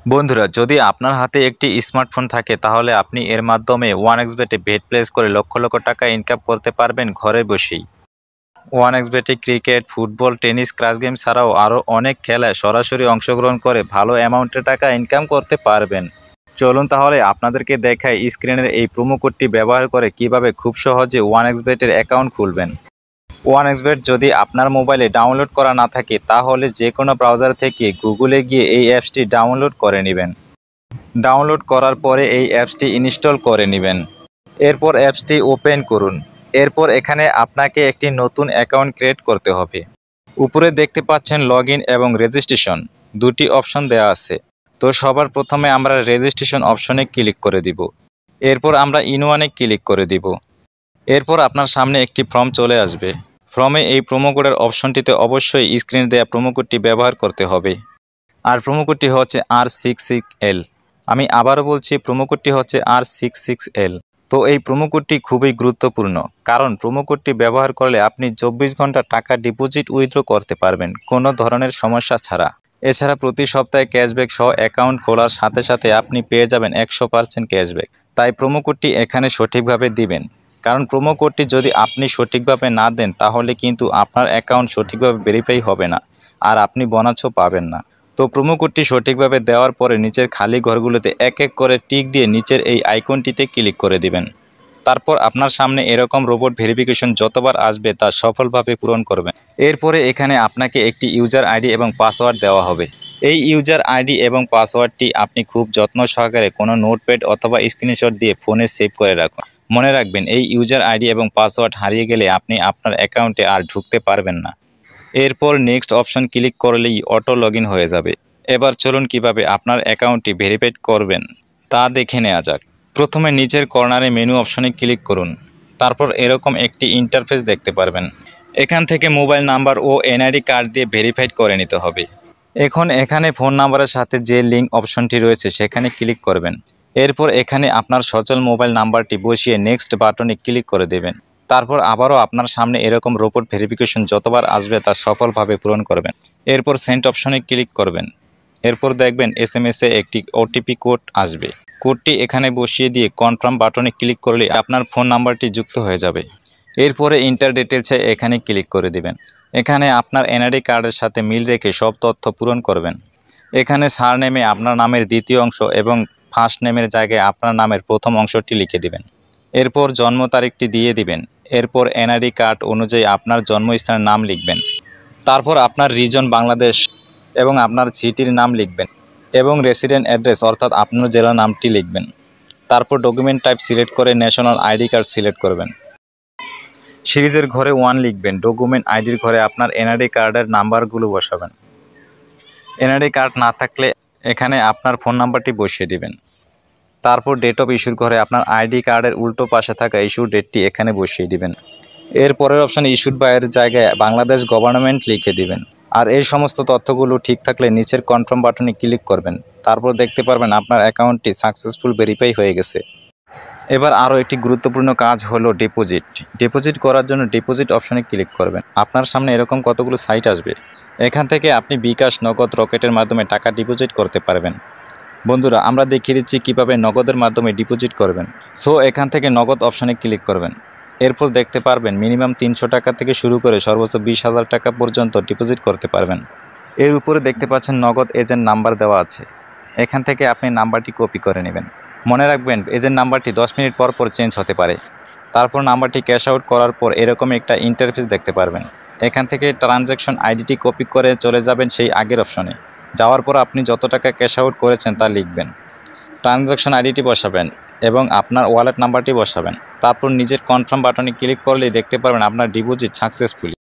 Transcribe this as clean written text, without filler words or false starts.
বন্ধুরা, যদি আপনার হাতে একটি স্মার্টফোন থাকে তাহলে আপনি এর মাধ্যমে ওয়ানএক্সবেটে বেট প্লেস করে লক্ষ লক্ষ টাকা ইনকাম করতে পারবেন ঘরে বসেই। ওয়ানএক্সবেটে cricket, football, tennis, crash game ছাড়াও আরও অনেক খেলায় সরাসরি অংশগ্রহণ করে ভালো অ্যামাউন্টের টাকা ইনকাম করতে পারবেন। চলুন তাহলে আপনাদেরকে দেখাই স্ক্রিনের এই প্রোমো কোডটি ব্যবহার করে কিভাবে খুব সহজে ওয়ানএক্সবেটের অ্যাকাউন্ট খুলবেন। ওয়ানএক্সবেট যদি আপনার মোবাইলে ডাউনলোড করা না থাকে তাহলে যে কোনো ব্রাউজার থেকে গুগলে গিয়ে এই অ্যাপসটি ডাউনলোড করে নেবেন। ডাউনলোড করার পরে এই অ্যাপসটি ইনস্টল করে নেবেন। এরপর অ্যাপসটি ওপেন করুন। এরপর এখানে আপনাকে একটি নতুন অ্যাকাউন্ট ক্রিয়েট করতে হবে। উপরে দেখতে পাচ্ছেন লগইন এবং রেজিস্ট্রেশন, দুটি অপশন দেওয়া আছে। তো সবার প্রথমে আমরা রেজিস্ট্রেশন অপশনে ক্লিক করে দিব। এরপর আমরা ইনওয়ানে ক্লিক করে দিব। এরপর আপনার সামনে একটি ফর্ম চলে আসবে। ফর্মে এই প্রোমো কোডের অপশনটিতে অবশ্যই স্ক্রিনে দেওয়া প্রোমো কোডটি ব্যবহার করতে হবে। আর প্রোমো কোডটি হচ্ছে R66L। আমি আবারও বলছি, প্রোমো কোডটি হচ্ছে R66L। তো এই প্রোমো কোডটি খুবই গুরুত্বপূর্ণ, কারণ প্রোমো কোডটি ব্যবহার করলে আপনি 24 ঘন্টা টাকা ডিপোজিট উইথড্র করতে পারবেন কোনো ধরনের সমস্যা ছাড়া। এছাড়া প্রতি সপ্তাহে ক্যাশব্যাক সহ অ্যাকাউন্ট খোলার সাথে সাথে আপনি পেয়ে যাবেন 100% ক্যাশব্যাক। তাই প্রোমো কোডটি এখানে সঠিকভাবে দিবেন, কারণ প্রোমো কোডটি যদি আপনি সঠিকভাবে না দেন তাহলে কিন্তু আপনার অ্যাকাউন্ট সঠিকভাবে ভেরিফাই হবে না, আর আপনি বোনাসও পাবেন না। তো প্রোমো কোডটি সঠিকভাবে দেওয়ার পরে নিচের খালি ঘরগুলোতে এক এক করে টিক দিয়ে নিচের এই আইকনটিতে ক্লিক করে দিবেন। তারপর আপনার সামনে এরকম রোবট ভেরিফিকেশন যতবার আসবে তা সফলভাবে পূরণ করবেন। এরপরে এখানে আপনাকে একটি ইউজার আইডি এবং পাসওয়ার্ড দেওয়া হবে। এই ইউজার আইডি এবং পাসওয়ার্ডটি আপনি খুব যত্ন সহকারে কোনো নোটপ্যাড অথবা স্ক্রিনশট দিয়ে ফোনে সেভ করে রাখুন। মনে রাখবেন, এই ইউজার আইডি এবং পাসওয়ার্ড হারিয়ে গেলে আপনি আপনার অ্যাকাউন্টে আর ঢুকতে পারবেন না। এরপর নেক্সট অপশন ক্লিক করলেই অটো লগইন হয়ে যাবে। এবার চলুন কিভাবে আপনার অ্যাকাউন্টটি ভেরিফাইড করবেন তা দেখে নেওয়া যাক। প্রথমে নিচের কর্নারে মেনু অপশনে ক্লিক করুন। তারপর এরকম একটি ইন্টারফেস দেখতে পারবেন। এখান থেকে মোবাইল নাম্বার ও এনআইডি কার্ড দিয়ে ভেরিফাইড করে নিতে হবে। এখন এখানে ফোন নাম্বারের সাথে যে লিঙ্ক অপশনটি রয়েছে সেখানে ক্লিক করবেন। এরপর এখানে আপনার সচল মোবাইল নাম্বারটি বসিয়ে নেক্সট বাটনে ক্লিক করে দেবেন। তারপর আবারও আপনার সামনে এরকম রোবট ভেরিফিকেশন যতবার আসবে তা সফলভাবে পূরণ করবেন। এরপর সেন্ড অপশনে ক্লিক করবেন। এরপর দেখবেন এসএমএসে একটি ওটিপি কোড আসবে। কোডটি এখানে বসিয়ে দিয়ে কনফার্ম বাটনে ক্লিক করলে আপনার ফোন নাম্বারটি যুক্ত হয়ে যাবে। এরপরে ইন্টার ডিটেলসে এখানে ক্লিক করে দিবেন। এখানে আপনার এনআইডি কার্ডের সাথে মিল রেখে সব তথ্য পূরণ করবেন। এখানে সারনেমে আপনার নামের দ্বিতীয় অংশ এবং ফার্স্ট নেমের জায়গায় আপনার নামের প্রথম অংশটি লিখে দিবেন। এরপর জন্ম তারিখটি দিয়ে দিবেন। এরপর এনআইডি কার্ড অনুযায়ী আপনার জন্মস্থানের নাম লিখবেন। তারপর আপনার রিজন বাংলাদেশ এবং আপনার সিটির নাম লিখবেন এবং রেসিডেন্ট অ্যাড্রেস অর্থাৎ আপনার জেলার নামটি লিখবেন। তারপর ডকুমেন্ট টাইপ সিলেক্ট করে ন্যাশনাল আইডি কার্ড সিলেক্ট করবেন। সিরিজের ঘরে 1 লিখবেন। ডকুমেন্ট আইডির ঘরে আপনার এনআইডি কার্ডের নাম্বারগুলো বসাবেন। এনআইডি কার্ড না থাকলে এখানে আপনার ফোন নাম্বারটি বসিয়ে দিবেন। তারপর ডেট অফ ইস্যুর ঘরে আপনার আইডি কার্ডের উল্টো পাশে থাকা ইস্যু ডেটটি এখানে বসিয়ে দিবেন। এর পরের অপশানে ইস্যুড বাইয়ের জায়গায় বাংলাদেশ গভর্নমেন্ট লিখে দিবেন। আর এই সমস্ত তথ্যগুলো ঠিক থাকলে নিচের কনফার্ম বাটনে ক্লিক করবেন। তারপর দেখতে পারবেন আপনার অ্যাকাউন্টটি সাকসেসফুল ভেরিফাই হয়ে গেছে। এবার আরও একটি গুরুত্বপূর্ণ কাজ হলো ডিপোজিট। ডিপোজিট করার জন্য ডিপোজিট অপশনে ক্লিক করবেন। আপনার সামনে এরকম কতগুলো সাইট আসবে। এখান থেকে আপনি বিকাশ, নগদ, রকেটের মাধ্যমে টাকা ডিপোজিট করতে পারবেন। বন্ধুরা, আমরা দেখিয়ে দিচ্ছি কীভাবে নগদের মাধ্যমে ডিপোজিট করবেন। সো এখান থেকে নগদ অপশনে ক্লিক করবেন। এরপর দেখতে পারবেন মিনিমাম 300 টাকা থেকে শুরু করে সর্বোচ্চ 20,000 টাকা পর্যন্ত ডিপোজিট করতে পারবেন। এর উপরে দেখতে পাচ্ছেন নগদ এজেন্ট নাম্বার দেওয়া আছে। এখান থেকে আপনি নাম্বারটি কপি করে নেবেন। মনে রাখবেন, এজেন্ট নাম্বারটি 10 মিনিট পর পর চেঞ্জ হতে পারে। তারপর নাম্বারটি ক্যাশ আউট করার পর এরকম একটা ইন্টারফেস দেখতে পারবেন। এখান থেকে ট্রানজ্যাকশন আইডিটি কপি করে চলে যাবেন সেই আগের অপশনে। যাওয়ার পর আপনি যত টাকা ক্যাশ আউট করেছেন তা লিখবেন। ট্রানজ্যাকশন আইডিটি বসাবেন এবং আপনার ওয়ালেট নাম্বারটি বসাবেন। তারপর নিজের কনফার্ম বাটনে ক্লিক করলেই দেখতে পারবেন আপনার ডিপোজিট সাকসেসফুলি।